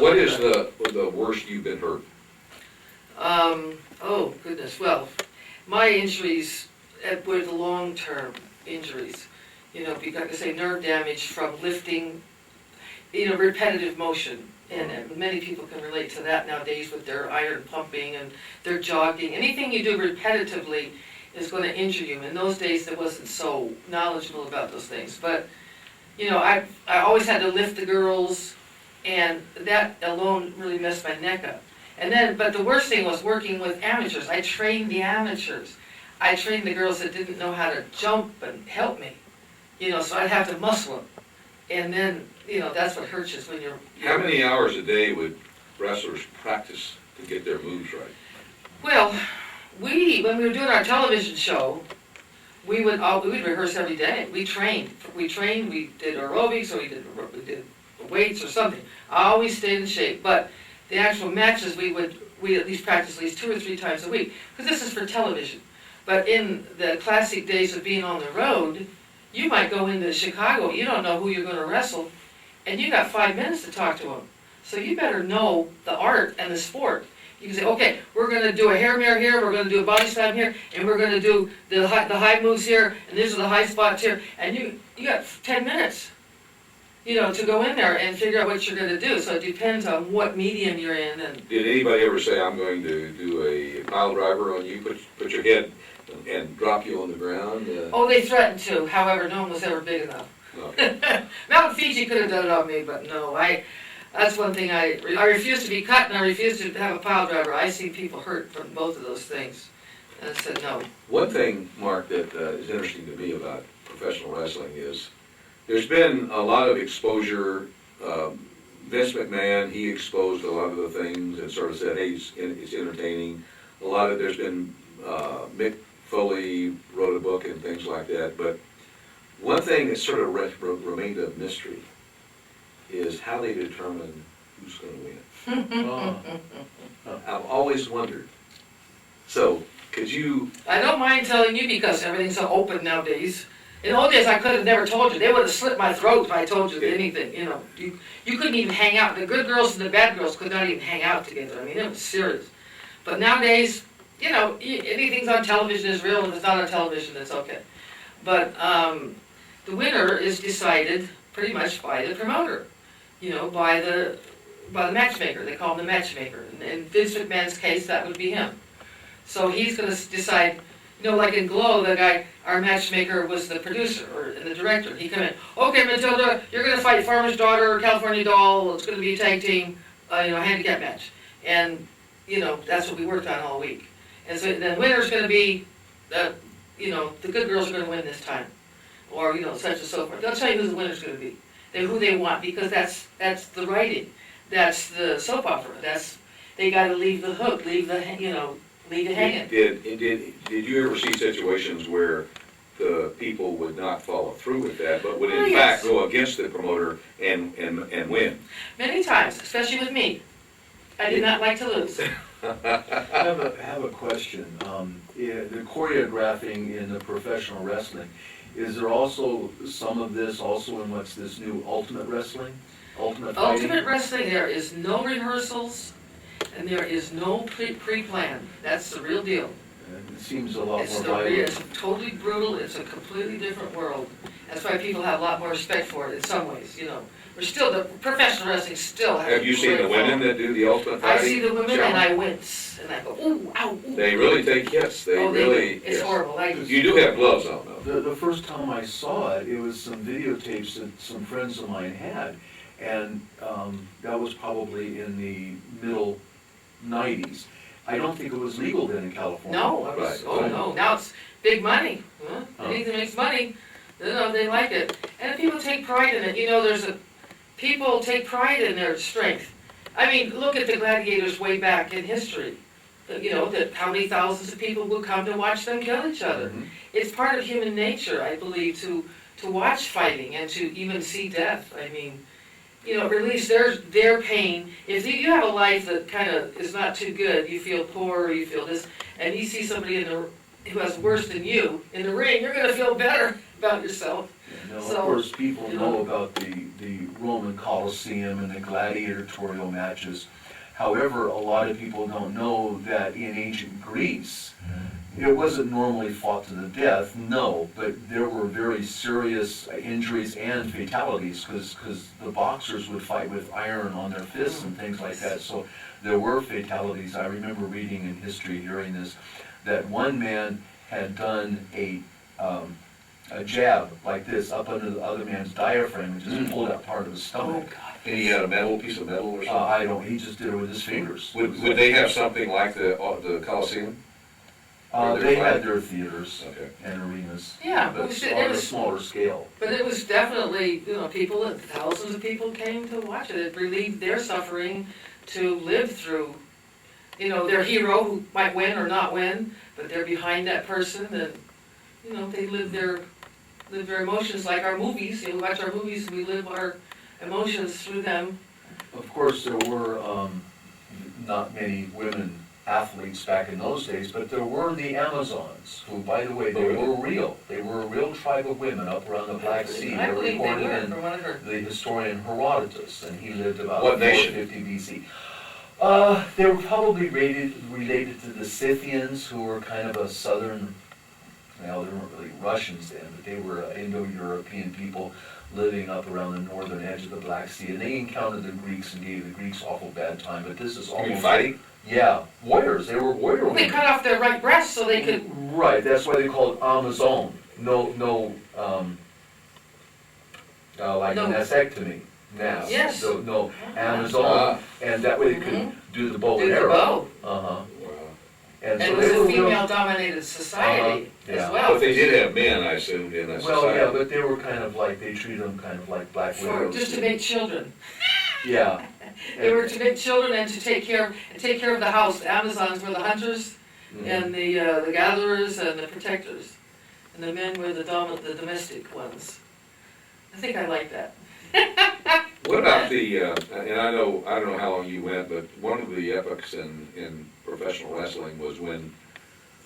What is the worst you've been hurt? Oh, goodness, well, my injuries were the long-term injuries. You know, because, like I say, nerve damage from lifting, repetitive motion. And many people can relate to that nowadays with their iron pumping and their jogging. Anything you do repetitively is going to injure you. In those days, I wasn't so knowledgeable about those things. But, I always had to lift the girls, and that alone really messed my neck up. But the worst thing was working with amateurs. I trained the amateurs. I trained the girls that didn't know how to jump and help me. So I'd have to muscle them. And then, that's what hurts is when you're... How many hours a day would wrestlers practice to get their moves right? Well, when we were doing our television show, we'd rehearse every day. We trained, we did aerobics, or we did weights or something. I always stayed in shape, but the actual matches, we at least practice at least 2 or 3 times a week, because this is for television. But in the classic days of being on the road, you might go into Chicago, you don't know who you're going to wrestle, and you got 5 minutes to talk to them. So you better know the art and the sport. You can say, okay, we're going to do a hair mirror here, we're going to do a body slam here, and we're going to do the high moves here, and these are the high spots here, and you got 10 minutes, to go in there and figure out what you're going to do. So it depends on what medium you're in. And did anybody ever say, I'm going to do a pile driver on you, put your head and drop you on the ground? Oh, they threatened to. However, no one was ever big enough. Okay. Mountain Fiji could have done it on me, but no. That's one thing I refuse to be cut, and I refuse to have a pile driver. I see people hurt from both of those things, and I said no. One thing, Mark, that is interesting to me about professional wrestling is there's been a lot of exposure. Vince McMahon, he exposed a lot of the things and sort of said, hey, it's entertaining. There's been Mick Foley wrote a book and things like that, but one thing that sort of remained a mystery is how they determine who's going to win. I've always wondered. So, could you... I don't mind telling you because everything's so open nowadays. In old days, I could have never told you. They would have slit my throat if I told you anything, You couldn't even hang out. The good girls and the bad girls could not even hang out together. I mean, it was serious. But nowadays, anything's on television is real, and if it's not on television, it's okay. But the winner is decided pretty much by the promoter, by the matchmaker. They call him the matchmaker. In Vince McMahon's case, that would be him. So he's going to decide, like in Glow, our matchmaker was the producer and the director. He come in, okay, Matilda, you're going to fight Farmer's Daughter, California Doll. It's going to be a tag team, handicap match. And, that's what we worked on all week. And so the winner's going to be, the good girls are going to win this time. Or, such and so forth. They'll tell you who the winner's going to be. Who they want, because that's the writing. That's the soap opera. They got to leave the hook, leave it hanging. Did you ever see situations where the people would not follow through with that, but would in fact go against the promoter and win? Many times, especially with me. I did not like to lose. I have a question. The choreographing in the professional wrestling, is there also some of this also in what's this new Ultimate Wrestling? Ultimate Fighting? Ultimate Wrestling, there is no rehearsals, and there is no pre-plan. That's the real deal. It seems a lot more violent. It's totally brutal. It's a completely different world. That's why people have a lot more respect for it in some ways, We're still, the professional wrestling still has. Have you seen the women that do the Ultimate Fighting? I see the women challenge? and I wince, and I go, ooh, ow, ooh. They really take hits. It's horrible. You do have gloves on, though. The first time I saw it, it was some videotapes that some friends of mine had, and that was probably in the middle 90s. I don't think it was legal then in California. No, no. Now it's big money. Huh? Anything that makes money, they like it. And people take pride in it. People take pride in their strength. I mean, look at the gladiators way back in history. That how many thousands of people would come to watch them kill each other. Mm-hmm. It's part of human nature, I believe, to watch fighting and to even see death. I mean, release their pain. If you have a life that kind of is not too good, you feel poor, or you feel this, and you see somebody who has worse than you in the ring, you're going to feel better about yourself. Now, of So, course, people you know know. about the Roman Colosseum and the gladiatorial matches. However, a lot of people don't know that in ancient Greece, it wasn't normally fought to the death, no, but there were very serious injuries and fatalities, because the boxers would fight with iron on their fists and things like that, so there were fatalities. I remember reading in history, hearing this, that one man had done a jab like this up under the other man's diaphragm and just pulled out part of his Oh, stomach. God. And he had a piece of metal or something? He just did it with his fingers. Would they have something like the Coliseum? They had their theaters Okay. and arenas. Yeah, But it on a was- smaller scale. But it was definitely, people, thousands of people came to watch it. It relieved their suffering to live through, their hero who might win or not win, but they're behind that person and, they live their emotions like our movies. We watch our movies and we live our emotions through them. Of course, there were not many women athletes back in those days, but there were the Amazons, who, by the way, they were real. They were a real tribe of women up around the Black Sea. I They're believe they recorded were, in from what I heard. the historian Herodotus, and he lived about What nation? 450 BC. They were probably related to the Scythians, who were kind of a southern, well, they weren't really Russians then, but they were Indo-European people living up around the northern edge of the Black Sea, and they encountered the Greeks and gave the Greeks awful bad time, but this is You mean almost... fighting? Yeah, warriors, they were warrior They women. cut off their right breast so they could, Right, that's why they call it Amazon. Like a No. mastectomy. Now, Yes. so, no, Ah. Amazon, and that way they could do the bow do and the arrow. bow. Uh-huh. Wow. And And so it was they a were real- female-dominated society Yeah. as well. But they did have men, I assumed, in that Well, society. yeah, but they were kind of like, they treated them kind of like black For, widows. just to make children. Yeah. They were to make children and to take care of the house. The Amazons were the hunters Mhm. and the gatherers and the protectors. And the men were the domestic ones. I think I like that. What about and I don't know how long you went, but one of the epochs in professional wrestling was when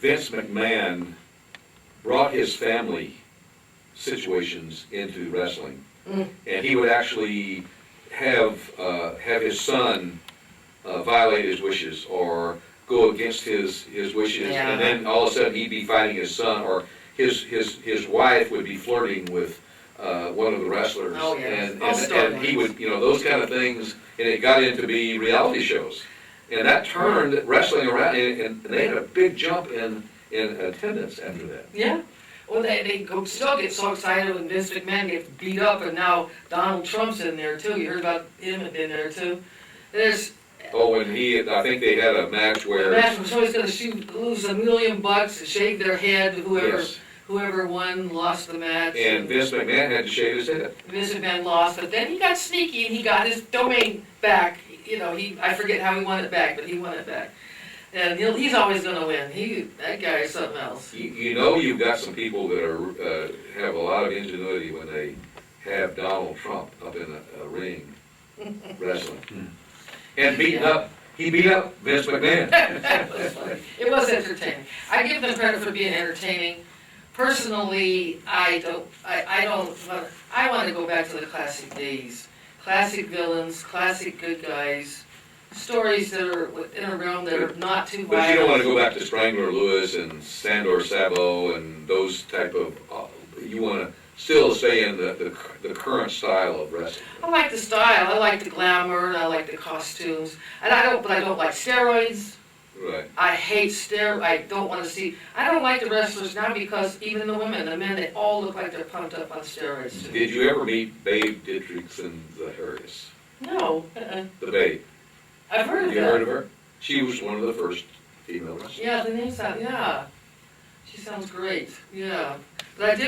Vince McMahon brought his family situations into wrestling. Mm. And he would actually have his son violate his wishes or go against his wishes. Yeah. And then all of a sudden he'd be fighting his son, or his wife would be flirting with one of the wrestlers. Oh, yes. And, All and, and he storylines. would, those kind of things, and it got into be reality shows. And that turned wrestling around, and they had a big jump in attendance after that. Yeah. Well, they still get so excited when Vince McMahon gets beat up, and now Donald Trump's in there too. You heard about him in there too. There's Oh, and I think they had a match a where. match where somebody's gonna lose $1 million and shave their head. Yes. Whoever won lost the match. And Vince McMahon had to shave his head. Vince McMahon lost, but then he got sneaky and he got his domain back. I forget how he won it back, but he won it back. And he's always gonna win. That guy is something else. You've got some people that are have a lot of ingenuity when they have Donald Trump up in a ring wrestling. And he beat up Vince McMahon. That was funny. It was entertaining. I give them credit for being entertaining. Personally, I want to go back to the classic days. Classic villains, classic good guys, stories that are within a realm that are not too violent. But you don't want to go back to Strangler Lewis and Sandor Sabo and those type of, you want to still stay in the current style of wrestling. I like the style, I like the glamour, and I like the costumes, but I don't like steroids. Right. I hate I don't want to see, I don't like the wrestlers now because even the women, the men, they all look like they're pumped up on steroids too. Did you ever meet Babe Didrikson the Harris? No, The Babe. I've heard Have of you that. heard of her? She was one of the first female wrestlers. Yeah, the name sounds, yeah. She sounds great, yeah. But I did